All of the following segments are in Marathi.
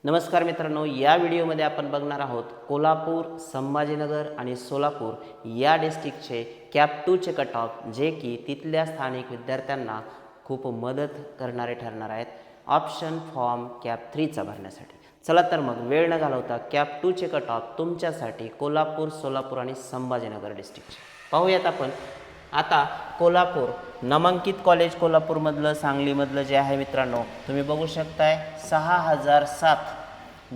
नमस्कार मित्रांनो, या व्हिडिओमध्ये आपण बघणार आहोत कोल्हापूर, संभाजीनगर आणि सोलापूर या डिस्ट्रिक्टचे कॅप 2चे कट ऑफ, जे की तिथल्या स्थानिक विद्यार्थ्यांना खूप मदत करणारे ठरणार आहेत ऑप्शन फॉर्म कॅप 3चा भरण्यासाठी. चला तर मग वेळ न घालवता कॅप 2चे कट ऑफ तुमच्यासाठी कोल्हापूर, सोलापूर आणि संभाजीनगर डिस्ट्रिक्टचे पाहूयात आपण. आता कोल्हापूर नामांकित कॉलेज कोल्हापूरमधलं, सांगलीमधलं जे आहे मित्रांनो, तुम्ही बघू शकताय 6007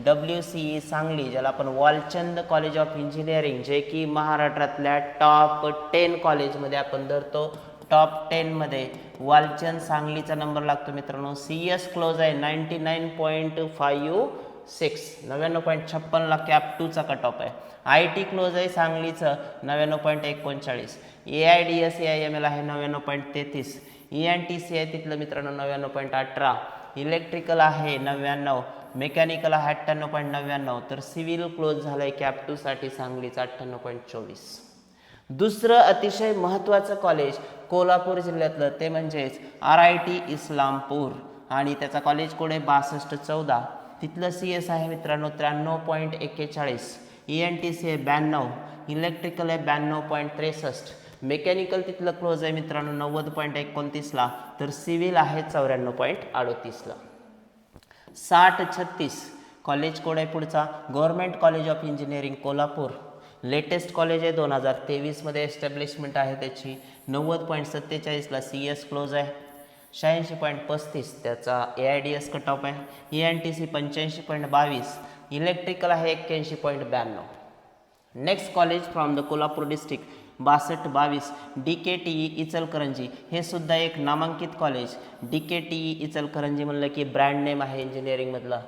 WCE सांगली, ज्याला आपण वालचंद कॉलेज ऑफ इंजिनिअरिंग, जे की महाराष्ट्रातल्या टॉप 10 कॉलेजमध्ये आपण धरतो. टॉप 10मध्ये वालचंद सांगलीचा नंबर लागतो मित्रांनो. CS क्लोज आहे 99.56, 99.56ला कॅप 2चा कट ऑफ आहे. IT क्लोज आहे सांगलीचं 99.39, AIDS AIML आहे 99.33, ENTC आहे तिथलं मित्रांनो 99.18, इलेक्ट्रिकल आहे 99, मेकॅनिकल आहे 98.99, तर सिव्हिल क्लोज झालंय कॅप 2 साठी सांगलीचं 98.24. दुसरं अतिशय महत्त्वाचं कॉलेज कोल्हापूर जिल्ह्यातलं ते म्हणजेच RIT इस्लामपूर, आणि त्याचा कॉलेज कोड आहे 6214. तिथलं CS आहे मित्रांनो 93.41, ENTC आहे 92, इलेक्ट्रिकल आहे 92.63, मेकॅनिकल तिथलं क्लोज आहे मित्रांनो 90.29ला, तर सिव्हिल आहे 94.38ला. 6036 कॉलेज कोड आहे पुढचा, government college of engineering Kolhapur. Latest college आहे 2023मध्ये एस्टॅब्लिशमेंट आहे त्याची. 90.47ला CS क्लोज आहे. 86.35 त्याचा AIDS कट ऑफ आहे. ENTC 85.22, इलेक्ट्रिकल आहे 81.92. Next college from the Kolhapur district 6222 DKTE Ichalkaranji. हे सुद्धा एक नामांकित कॉलेज. DKTE इचलकरंजी म्हणलं की ब्रँड नेम आहे इंजिनिअरिंगमधला.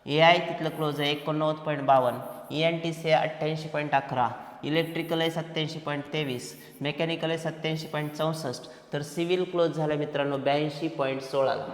AI तिथलं क्लोज आहे 89.52, ENTC आहे 88.11, इलेक्ट्रिकल आहे 87.23, मेकॅनिकल आहे 87.64, तर सिव्हिल क्लोज झालं मित्रांनो 82.16ला.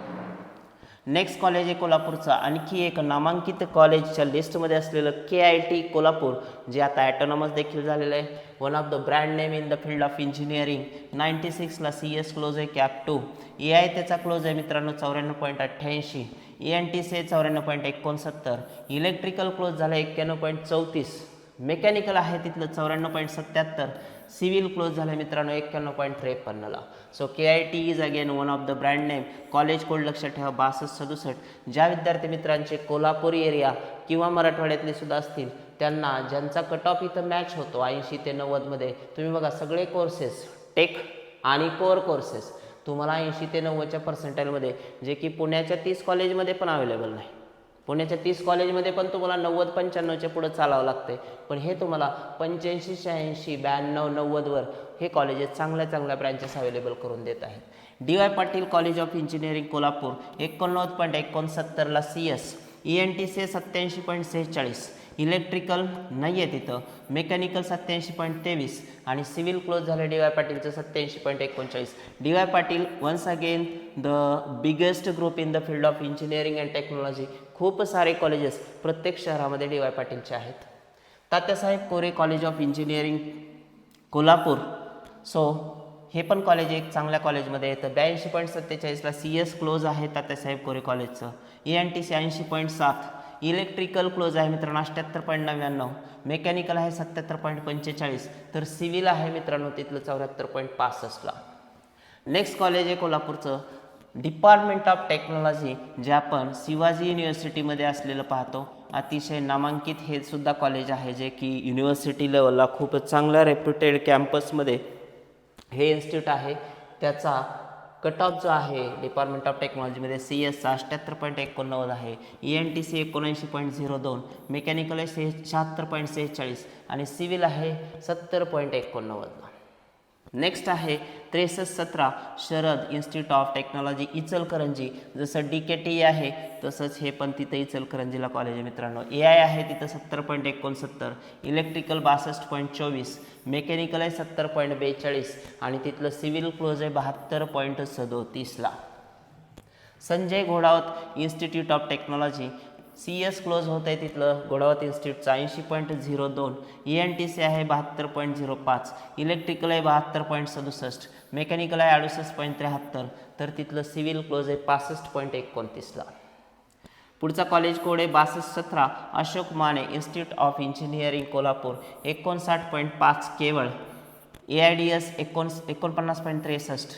नेक्स्ट कॉलेज आहे कोल्हापूरचा आणखी एक नामांकित कॉलेजच्या लिस्टमध्ये असलेलं KIT कोल्हापूर, जे आता ॲटोनॉमस देखील झालेलं आहे. One of the brand name in the field of engineering. 96ला CS क्लोज आहे कॅप 2. AI त्याचा क्लोज आहे मित्रांनो 94.88, ENTC आहे 94.69, इलेक्ट्रिकल क्लोज झालं 91.34, मेकॅनिकल आहे तिथलं 94.77, सिव्हिल क्लोज झालं मित्रांनो 91.53ला. So KIT is again one of the brand name. College code लक्षात ठेवा 6267. ज्या विद्यार्थी मित्रांचे कोल्हापूर एरिया किंवा मराठवाड्यातले सुद्धा असतील, त्यांना ज्यांचा कट ऑफ इथं मॅच होतो 80 ते 90मध्ये, तुम्ही बघा सगळे कोर्सेस टेक आणि कोर कोर्सेस तुम्हाला 80 ते 90च्या पर्सेंटाईलमध्ये, जे की पुण्याच्या 30 कॉलेजमध्ये पण अवेलेबल नाही. पुण्याच्या 30 कॉलेजमध्ये पण तुम्हाला 90-95च्या पुढं चालावं लागते, पण हे तुम्हाला 85, 86, 92, 90वर हे कॉलेजेस चांगल्या ब्रँचेस अवेलेबल करून देत आहेत. DY Patil college of engineering Kolhapur 89.69ला CS, ENTC 87.46, इलेक्ट्रिकल नाही आहे तिथं, मेकॅनिकल 87.23, आणि सिव्हिल क्लोज झालं DY पाटीलचं 87.39. DY Patil once again the biggest group in the field of engineering and technology. खूप सारे कॉलेजेस प्रत्येक शहरामध्ये DY पाटीलचे आहेत. Tatyasaheb Kore college of engineering Kolhapur. So हे पण कॉलेज एक चांगल्या कॉलेजमध्ये येतं. 82.47ला CS क्लोज आहे तात्यासाहेब कोरे कॉलेजचं. ENTC 80.7, इलेक्ट्रिकल क्लोज आहे मित्रांनो 78.99, मेकॅनिकल आहे 77.45, तर सिव्हिल आहे मित्रांनो तिथलं 74.65ला. नेक्स्ट कॉलेज आहे कोल्हापूरचं डिपार्टमेंट ऑफ टेक्नॉलॉजी, जे आपण शिवाजी युनिव्हर्सिटीमध्ये असलेलं पाहतो. अतिशय नामांकित हे सुद्धा कॉलेज आहे, जे की युनिव्हर्सिटी लेवलला खूप चांगल्या रेप्युटेड कॅम्पसमध्ये हे इन्स्टिट्यूट आहे. त्याचा कट ऑफ जो आहे डिपार्टमेंट ऑफ टेक्नॉलॉजीमध्ये CS 78.89 आहे, ENTC 79.02, मेकॅनिकल आहे 76.46, आणि सिव्हिल आहे 70.89ला. नेक्स्ट आहे 6317 Sharad institute of technology Ichalkaranji. जसं DKTE आहे तसंच हे पण तिथं इचलकरंजीला कॉलेज आहे मित्रांनो. AI आहे तिथं 70.69, इलेक्ट्रिकल 62.24, मेकॅनिकल आहे 70.42, आणि तिथलं सिव्हिल क्लोज आहे 72.37ला. Sanjay Ghodawat institute of technology CS close होत आहे तिथलं घोडावत इन्स्टिट्यूटचा 80.02, ENTC आहे 72.05, इलेक्ट्रिकल आहे 72.67, मेकॅनिकल आहे 68.73, तर तिथलं सिव्हिल क्लोज आहे 65.29ला. पुढचा कॉलेज कोड आहे 6217 Ashok Mane institute of engineering Kolhapur 59.5 केवळ, AIDS 49.63,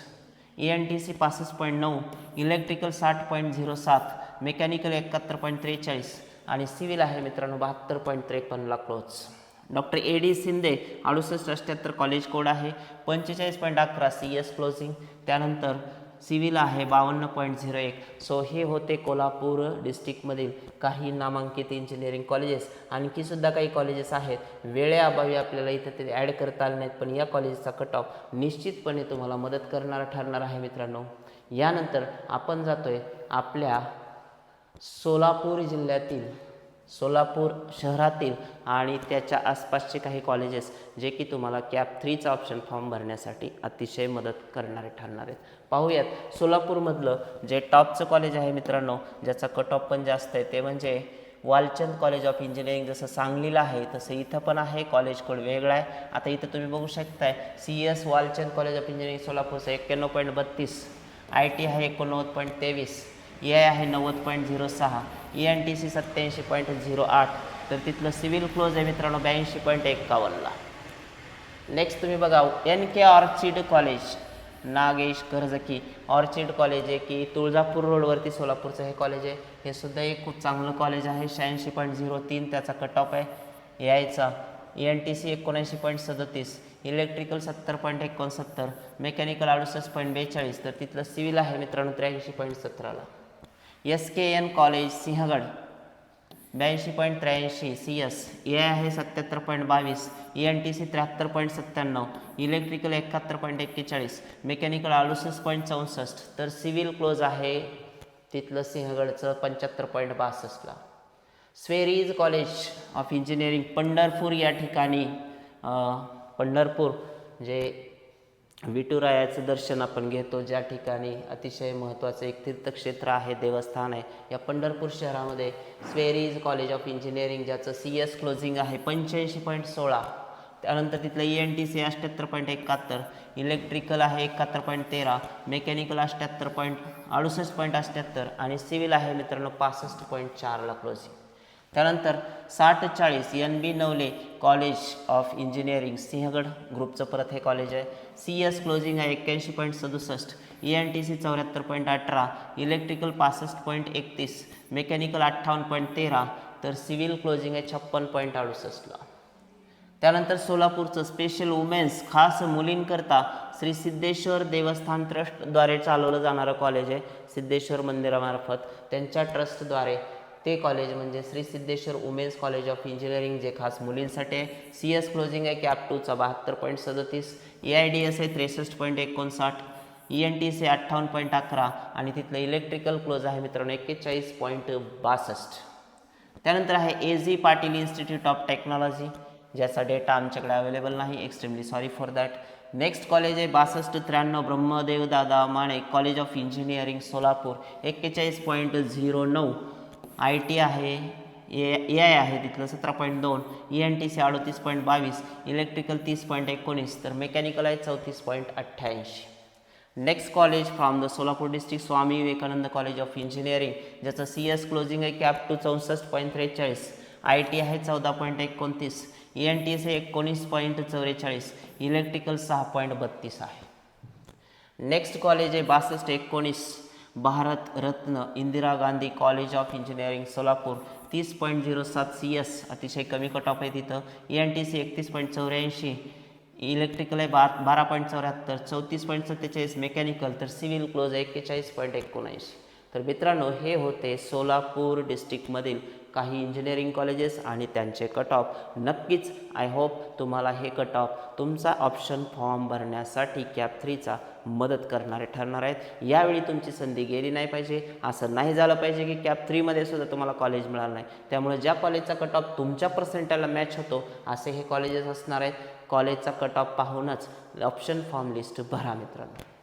ENTC 65.9, इलेक्ट्रिकल 60.07, मेकॅनिकल 71.43 आणि सिव्हिल आहे मित्रांनो 72.53 close. Doctor AD Shinde 6878 college code आहे, 45.11 CS क्लोजिंग, त्यानंतर सिव्हिल आहे 52.01. सो हे होते कोल्हापूर डिस्ट्रिक्टमधील काही नामांकित इंजिनिअरिंग कॉलेजेस. आणखी सुद्धा काही कॉलेजेस आहेत, वेळेअभावी आपल्याला इथे ते ॲड करता आले नाहीत, पण या कॉलेजचा कट ऑफ निश्चितपणे तुम्हाला मदत करणारा ठरणार आहे मित्रांनो. यानंतर आपण जातोय आपल्या सोलापूर जिल्ह्यातील, सोलापूर शहरातील आणि त्याच्या आसपासचे काही कॉलेजेस जे की तुम्हाला कॅप 3चा ऑप्शन फॉर्म भरण्यासाठी अतिशय मदत करणारे ठरणार आहेत. पाहूयात सोलापूरमधलं जे टॉपचं कॉलेज आहे मित्रांनो, ज्याचा कट ऑफ पण जास्त आहे, ते म्हणजे वालचंद कॉलेज ऑफ इंजिनिअरिंग. जसं सांगलीला आहे तसं इथं पण आहे, कॉलेज कोड वेगळा आहे. आता इथं तुम्ही बघू शकताय CS Walchand college of engineering सोलापूरचं 91.32, IT आहे 89.23, AI आहे 90.06, ENTC 87.08, तर तिथलं सिव्हिल क्लोज आहे मित्रांनो 82.51ला. नेक्स्ट तुम्ही बघा NK orchid college, Nagesh Karjagi orchid college आहे की तुळजापूर रोडवरती सोलापूरचं हे कॉलेज आहे. हे सुद्धा एक खूप चांगलं कॉलेज आहे, 86.03 त्याचा कट ऑफ आहे. AIचा ENTC 79.37, इलेक्ट्रिकल 70.69, मेकॅनिकल 68.42, तर तिथलं सिव्हिल आहे मित्रांनो 83.17ला. SKN college Sinhagad 82.83 CS, AI आहे 77.22, ENTC 73.97, इलेक्ट्रिकल 71.41, मेकॅनिकल 68.64, तर सिव्हिल क्लोज आहे तिथलं सिंहगडचं 75.62ला. स्वेरीज कॉलेज ऑफ इंजिनिअरिंग पंढरपूर या ठिकाणी, पंढरपूर जे विठुरायाचं दर्शन आपण घेतो, ज्या ठिकाणी अतिशय महत्त्वाचं एक तीर्थक्षेत्र आहे, देवस्थान आहे, या पंढरपूर शहरामध्ये स्वेरीज कॉलेज ऑफ इंजिनिअरिंग, ज्याचं CS क्लोजिंग आहे 85.16, त्यानंतर तिथलं ENTC 78.71, इलेक्ट्रिकल आहे 71.13, मेकॅनिकल 68.68 आणि सिव्हिल आहे मित्रांनो 65.4ला क्लोजिंग. त्यानंतर 6040 NB Navale college of engineering Sinhagad ग्रुपचं परत हे कॉलेज आहे. CS क्लोजिंग आहे 81.67, ENTC 74.18, इलेक्ट्रिकल 65.31, मेकॅनिकल 58.13, तर सिव्हिल क्लोजिंग आहे 56.68ला. त्यानंतर सोलापूरचं स्पेशल वुमेन्स खास मुलींकरता श्री सिद्धेश्वर देवस्थान ट्रस्टद्वारे चालवलं जाणारं कॉलेज आहे, सिद्धेश्वर मंदिरामार्फत त्यांच्या ट्रस्टद्वारे. ते कॉलेज म्हणजे Shri Siddheshwar women's college of engineering, जे खास मुलींसाठी आहे. CS क्लोजिंग आहे कॅप 2चा 72.37, AIDS आहे 63.59, ENTC 58.11 आणि तिथलं इलेक्ट्रिकल क्लोज आहे मित्रांनो 41.62. त्यानंतर आहे AZ Patil institute of technology, ज्याचा डेटा आमच्याकडे अवेलेबल नाही, extremely sorry for that. Next college आहे 6293 ब्रह्मदेव दादा माणे college of engineering Solapur 41.09, IT आहे, AI आहे तिथलं 17.2, ENTC 38.22, इलेक्ट्रिकल 30.19, तर मेकॅनिकल आहे 34.88. Next college from the Solapur district Swami Vivekananda college of engineering, ज्याचं CS क्लोजिंग आहे कॅप 2 64.43, IT आहे 14.29, ENTC 19.44, इलेक्ट्रिकल 6.32 आहे. नेक्स्ट कॉलेज आहे 6219 Bharat Ratna Indira Gandhi college of engineering Solapur 30.07 CS, अतिशय कमी कट ऑफ आहे तिथं. ENTC 31.84, इलेक्ट्रिकल आहे 12.74, 34.47, मेकॅनिकल, तर सिव्हिल क्लोज आहे 41.19. तर मित्रांनो हे होते सोलापूर डिस्ट्रिक्टमधील काही इंजिनिअरिंग कॉलेजेस आणि त्यांचे कट ऑफ. नक्कीच आय होप तुम्हाला हे कट ऑफ तुमचा ऑप्शन फॉर्म भरण्यासाठी कॅप 3चा मदत करणारे ठरणार आहेत. यावेळी तुमची संधी गेली नाही पाहिजे, असं नाही झालं पाहिजे की कॅप 3मध्ये सुद्धा तुम्हाला कॉलेज मिळालं नाही. त्यामुळे ज्या कॉलेजचा कट ऑफ तुमच्या पर्सेंटाला मॅच होतो असे हे कॉलेजेस असणार आहेत. कॉलेजचा कट ऑफ पाहूनच ऑप्शन फॉर्म लिस्ट भरा मित्रांनो.